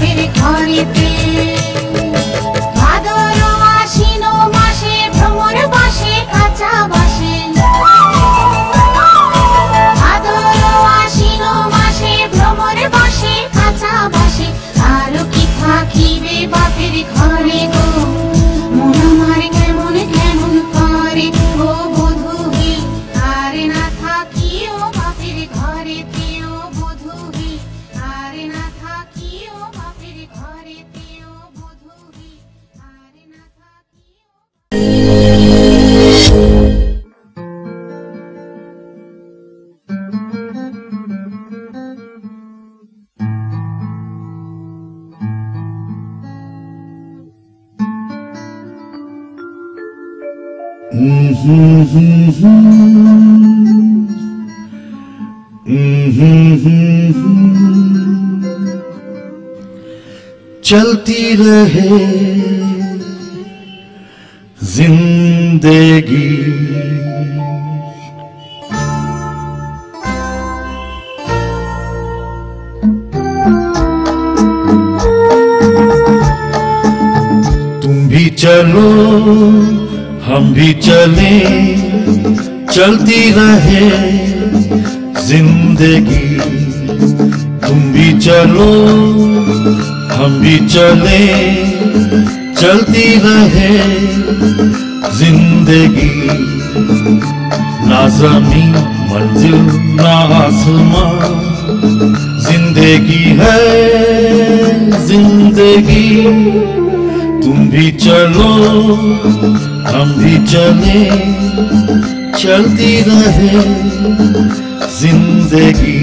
বাপের ঘরেতে। ভাদর আশ্বিন মাসে ভ্রমর বাসে কাঁচা বাসে, ভাদর আশ্বিন মাসে ভ্রমর বাসে কাঁচা বাসে। আরো কি থাকিবে বাপের ঘরে গো, মন আমার কেমন কেমন করে ও বধূহি। আর না থাকিও বাপের ঘরেতে ও বধূহি, আর না থাকিও বাপের ঘরেতে ও বধূহি, আর না থাকিও। चलती रहे जिंदगी, तुम भी चलो हम भी चले, चलती रहे जिंदगी। तुम भी चलो हम भी चले, चलती रहे जिंदगी। ना ज़मीन मंजिल ना आसमां, जिंदगी है जिंदगी। तुम भी चलो हम भी चले, चलती रहे जिंदगी।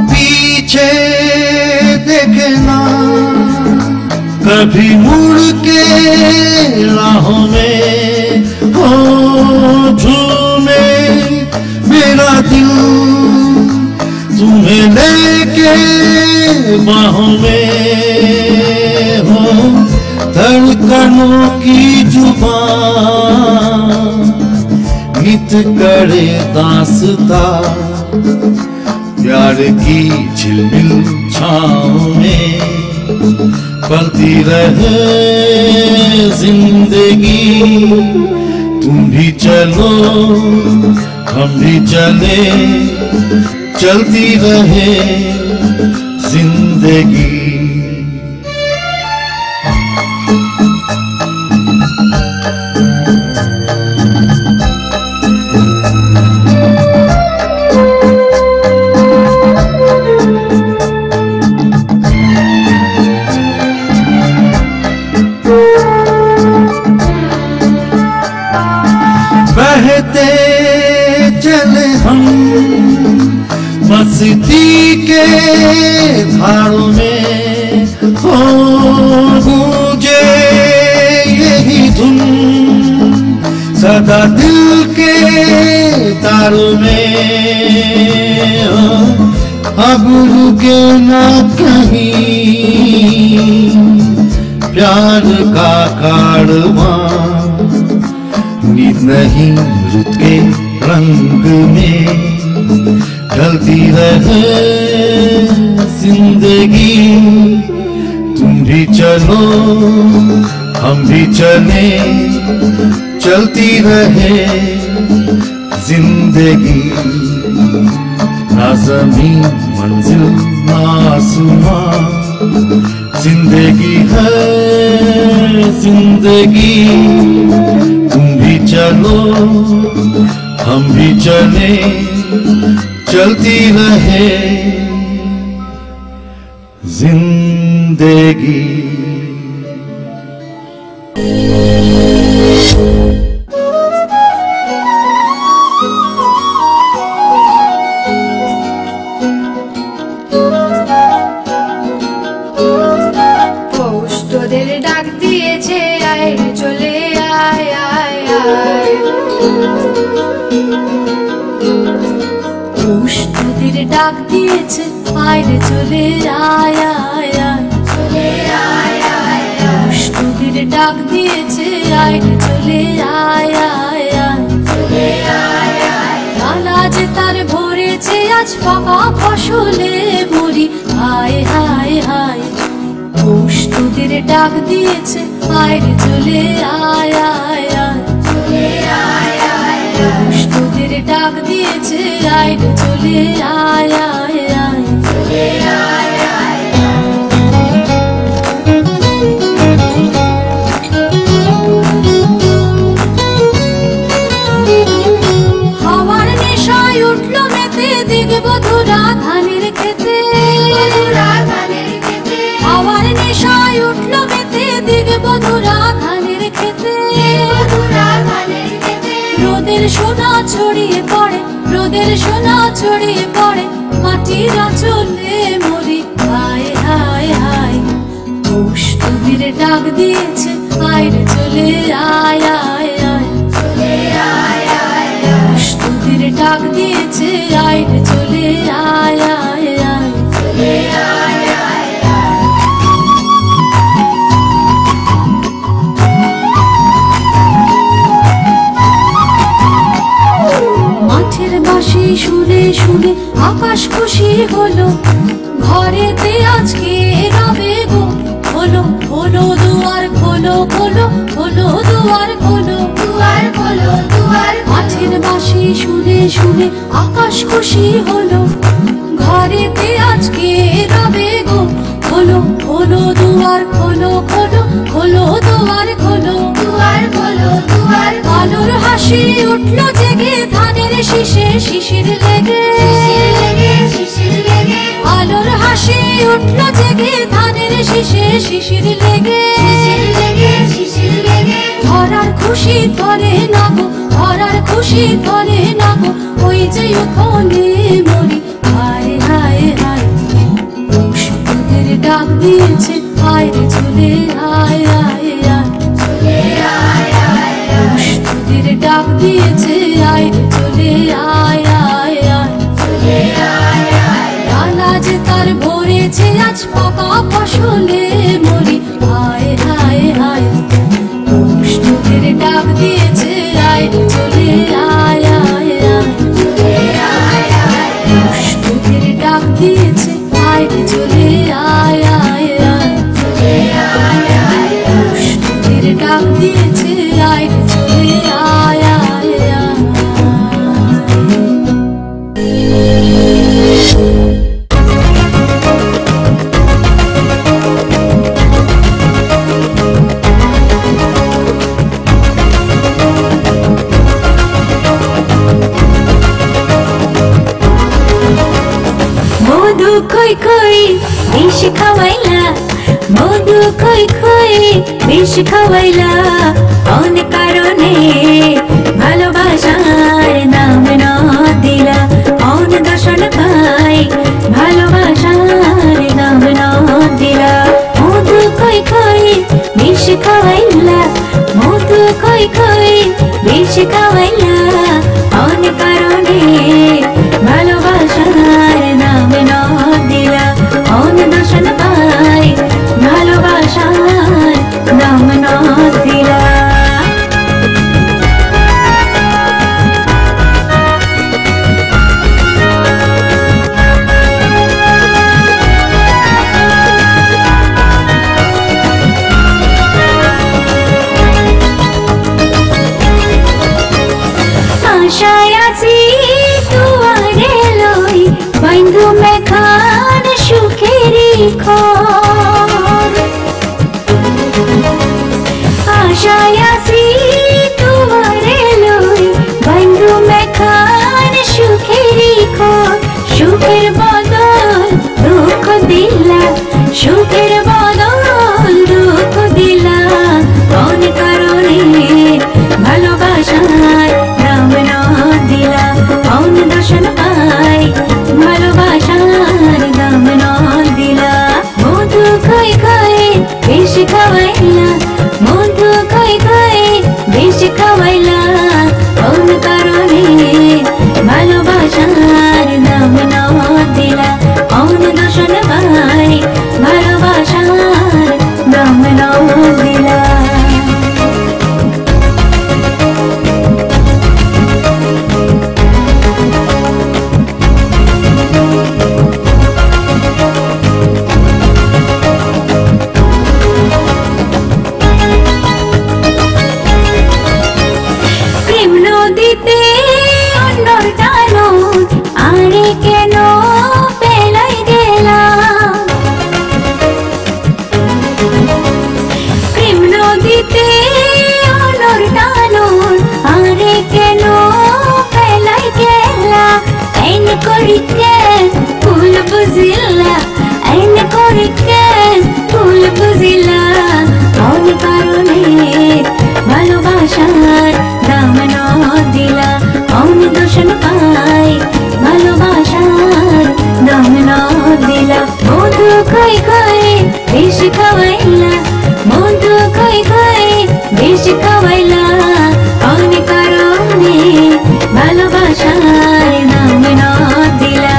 पीछे देखना कभी मुड़ के राहों में, हो झूमे मेरा दिल तुम्हें लेके बाहों में। हो धड़कनों की जुबान नित करे दास्ता, प्यार की झिलमिल छाँव में पलती रहे जिंदगी। तुम भी चलो हम भी चले, चलती रहे जिंदगी। बहते चले हम मस्ती के धारों में, हो गूंजे यही धुन सदा दिल के तारों में। अब रुके ना कहीं प्यार का कारवां, नींद नहीं रुत के रंग में ढलती रहे जिंदगी। तुम भी चलो हम भी चले, चलती रहे जिंदगी। ना ज़मीन मंजिल ना आसमां, जिंदगी है जिंदगी। तुम भी चलो हम भी चले, चलती रहे जिंदगी। তোদের ডাক দিয়েছে আয় রে চলে আয় আয় আয়। পৌষ নদীর ডাক দিয়েছে আয় রে চলে আয় আয় আয় চলে আয় আয় পৌষ নদীর ডাক দিয়েছে আয় রে চলে আয় আয় আয় চলে আয় আয় ডালা যে তার ভরেছে আজ পাকা ফসলে ভরি হায় হায় হায় পৌষ নদীর ডাক দিয়েছে আয় রে চলে আয় আয় আয় চলে আয় আয় পৌষ নদীর ডাক দিয়েছে আয় রে চলে আয় আয় আয় চলে আয় আয় হাওয়ার নেশায় উঠলো মেতে দিগবধূরা ধানের খেতে হাওয়ার নেশায় উঠলো মেতে দিগবধূরা ধানের খেতে রোদের সোনা ছড়িয়ে পড়ে রোদের সোনা ছড়িয়ে পড়ে মাটির আঁচলে মরি হায় হায় হায় পৌষ নদীর ডাক দিয়েছে আয় রে চলে আয় আয় আয় চলে আয় আয় পৌষ নদীর ডাক দিয়েছে আয় রে চলে আয় আয় আয় চলে আয় আয় মাঠের বাঁশি শুনে শুনে আকাশ খুশি হলো ঘরেতে আজকে রবে গো খোলো খোলো দুয়ার খোলো খোলো খোলো দুয়ার খোলো দুয়ার খোলো দুয়ার মাঠের বাঁশি শুনে শুনে আকাশ খুশি হলো ঘরেতে আজকে রবে গো খোলো খোলো দুয়ার খোলো খোলো খোলো দুয়ার খোলো দুয়ার খোলো দুয়ার আলোর হাসি উঠলো জেগে ধানের শীষে শিশির লেগে আলোর হাসি উঠলো জেগে ধানের শীষে শিশির লেগে ধরার খুশি ধরে নাগো ধরার খুশি ধরে নাগো ওই যে ওখানে মরি হায় হায় হায় পৌষ নদীর ডাক দিয়েছে আয় রে চলে আয় আয় আয় চলে আয় আয় পৌষ নদীর ডাক দিয়েছে আয় রে চলে আয় আয় আয় চলে আয় আয় ডালা যে তার ভরেছে আজ পাকা ফসলে মরি হায় হায় হায় পৌষ নদীর ডাক দিয়েছে আয় রে চলে আয় আয় আয় চলে আয় আয় পৌষ নদীর ডাক দিয়েছে আয় রে চলে আয় আয় আয় চলে আয় আয় পৌষ নদীর ডাক দিয়েছে আয় রে চলে আয় আয় আয় মধু খই খই বিষ খাওয়াইলা মধু খই খই বিষ খাওয়াইলা অনেক কারণে ভালোবাসার নাম না দিলা অন দর্শন পাই ভালোবাসার নাম না দিলা মধু খই খই বিষ খাওয়াইলা মধু খই খই বিষ খাওয়াইলা অনেক কারণে ভালোবাসার নাম না দিলা অন দর্শন পাই ভালোবাসার নাম না দিলা আশায় আছি দুয়ারে লই বন্ধু মেখান সুখেরি ঘর আশায় আছি দুয়ারে লই বন্ধু মেখান সুখেরি ঘর সুখের বদল দুঃখ দিলা সুখের বদল দুঃখ দিলা কোন কারণে ভালোবাসার নাম না দিলা কোন দর্শন পাই ভালোবাসার নাম না দিলা মধু খই খই বিষ খাওয়াইলা মধু খই খই বিষ খাওয়াইলা কোন কারণে ভালোবাসার করিকেন ফুল বুঝিলা এনে করিকেন ফুল বুঝিলা অনেক কারণে ভালোবাসার দাম না দিলা অনেক দর্শন পাই ভালোবাসার দাম না দিলা মধু খাই খাই বেশি খাওয়াইলা মধু খাই খাই বেশি খাওয়াইলা অনেক কারণে ভালোবাসার দাম না দিলা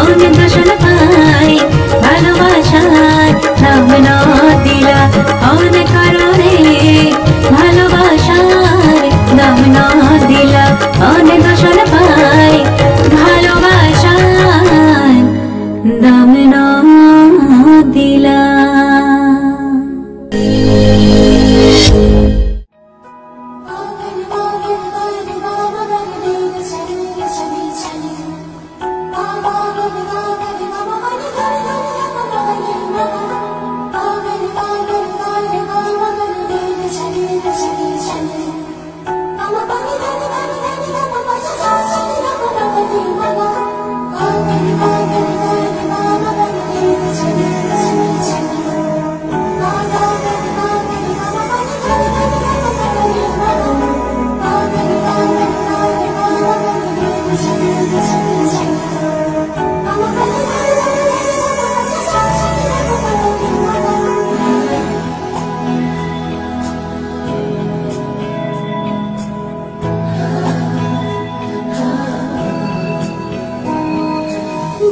অনেক দর্শন পাই ভালোবাসার দাম না দিলা অনেক কারণে ভালোবাসার দাম না দিলা অনেক দর্শন পাই ভালোবাসার দাম না দিলা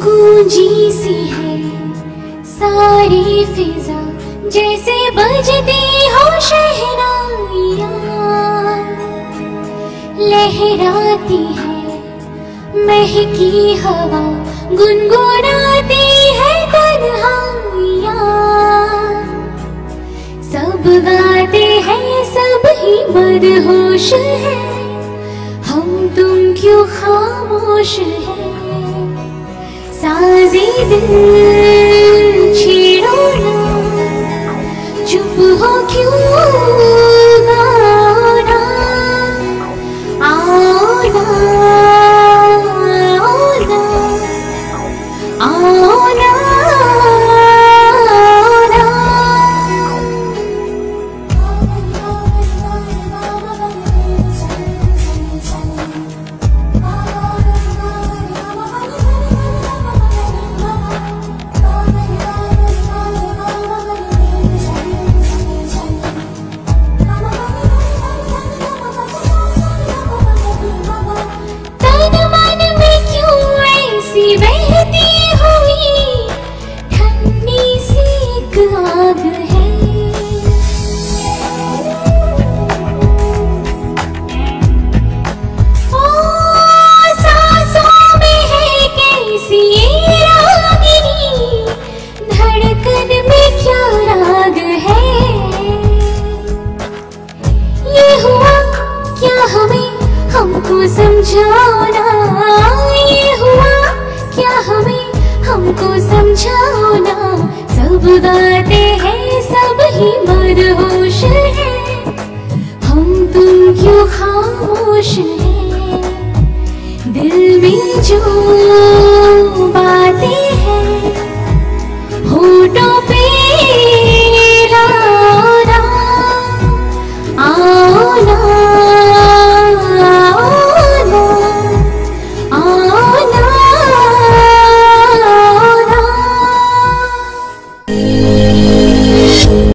गूंजी सी है सारी फिजा जैसे बजती हो शहनाइयाँ लहराती है महकी हवा गुनगुनाती है तन्हाइयाँ सब गाते हैं सब ही मदहोश है हम तुम क्यों खामोश है साज़ी दिल छेड़ो ना चुप हो क्यों गाना आओ ना आओ ना आओ ना बहती हुई ठंडी सी एक आग है ओ सांसों में है कैसी ये रागिनी धड़कन में क्या राग है ये हुआ क्या हमें हमको समझाओ ना ये हुआ क्या हमें हमको समझाओ ना सब गाते हैं सब ही मदहोश है हम तुम क्यों खामोश है दिल में जो